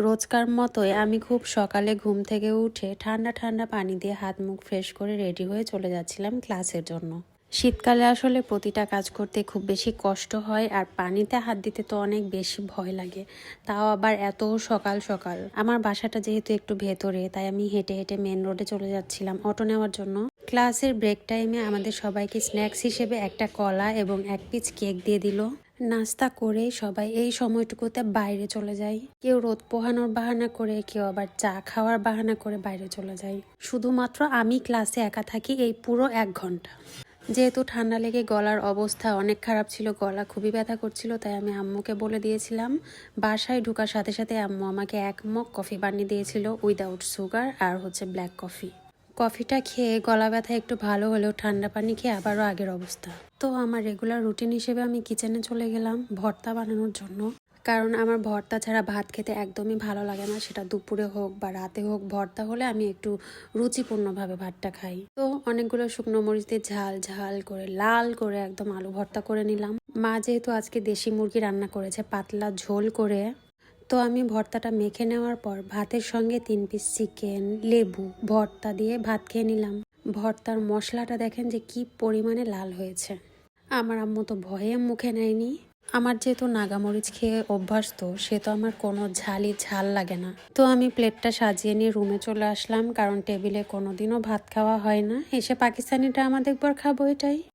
রোজকার মতোই আমি খুব সকালে ঘুম থেকে উঠে ঠান্ডা ঠান্ডা পানি দিয়ে হাত মুখ ফ্রেশ করে রেডি হয়ে চলে যাচ্ছিলাম ক্লাসের জন্য। শীতকালে আসলে প্রতিটা কাজ করতে খুব বেশি কষ্ট হয়, আর পানিতে হাত দিতে তো অনেক বেশি ভয় লাগে, তাও আবার এত সকাল সকাল। আমার বাসাটা যেহেতু একটু ভেতরে, তাই আমি হেঁটে হেঁটে মেন রোডে চলে যাচ্ছিলাম অটো নেওয়ার জন্য। ক্লাসের ব্রেক টাইমে আমাদের সবাইকে স্ন্যাক্স হিসেবে একটা কলা এবং এক পিস কেক দিয়ে দিল। নাস্তা করে সবাই এই সময়টুকুতে বাইরে চলে যায়। কেউ রোদ পোহানোর বাহানা করে, কেউ আবার চা খাওয়ার বাহানা করে বাইরে চলে যায়। শুধুমাত্র আমি ক্লাসে একা থাকি এই পুরো 1 ঘন্টা। যেহেতু ঠান্ডা লেগে গলার অবস্থা অনেক খারাপ ছিল, গলা খুবই ব্যথা করছিল, তাই আমি আম্মুকে বলে দিয়েছিলাম। বাসায় ঢোকার সাথে সাথে আম্মু আমাকে 1 মগ কফি বানিয়ে দিয়েছিল, উইদাউট সুগার আর ব্ল্যাক কফি। কফিটা খেয়ে গলা ব্যথা একটু ভালো হলেও ঠান্ডা পানি খেয়ে আবারও আগের অবস্থা। তো আমার রেগুলার রুটিন হিসেবে আমি কিচেনে চলে গেলাম ভর্তা বানানোর জন্য, কারণ আমার ভর্তা ছাড়া ভাত খেতে একদমই ভালো লাগে না। সেটা দুপুরে হোক বা রাতে হোক, ভর্তা হলে আমি একটু রুচিপূর্ণভাবে ভাতটা খাই। তো অনেকগুলো শুকনো মরিচ দিয়ে ঝাল ঝাল করে লাল করে একদম আলু ভর্তা করে নিলাম। মা যেহেতু আজকে দেশি মুরগি রান্না করেছে পাতলা ঝোল করে, তো আমি ভর্তাটা মেখে নেওয়ার পর ভাতের সঙ্গে 3 পিস চিকেন, লেবু, ভর্তা দিয়ে ভাত খেয়ে নিলাম। ভর্তার মশলাটা দেখেন যে কি পরিমাণে লাল হয়েছে। আমার আম্মু তো ভয়ে মুখে নেয়নি। আমার যেহেতু নাগামরিচ খেয়ে অভ্যাস, তো সে তো আমার কোনো ঝালই ঝাল লাগে না। তো আমি প্লেটটা সাজিয়ে নিয়ে রুমে চলে আসলাম, কারণ টেবিলে কোনোদিনও ভাত খাওয়া হয় না। এসে পাকিস্তানিটা আমাদের একবার খাবো, এটাই।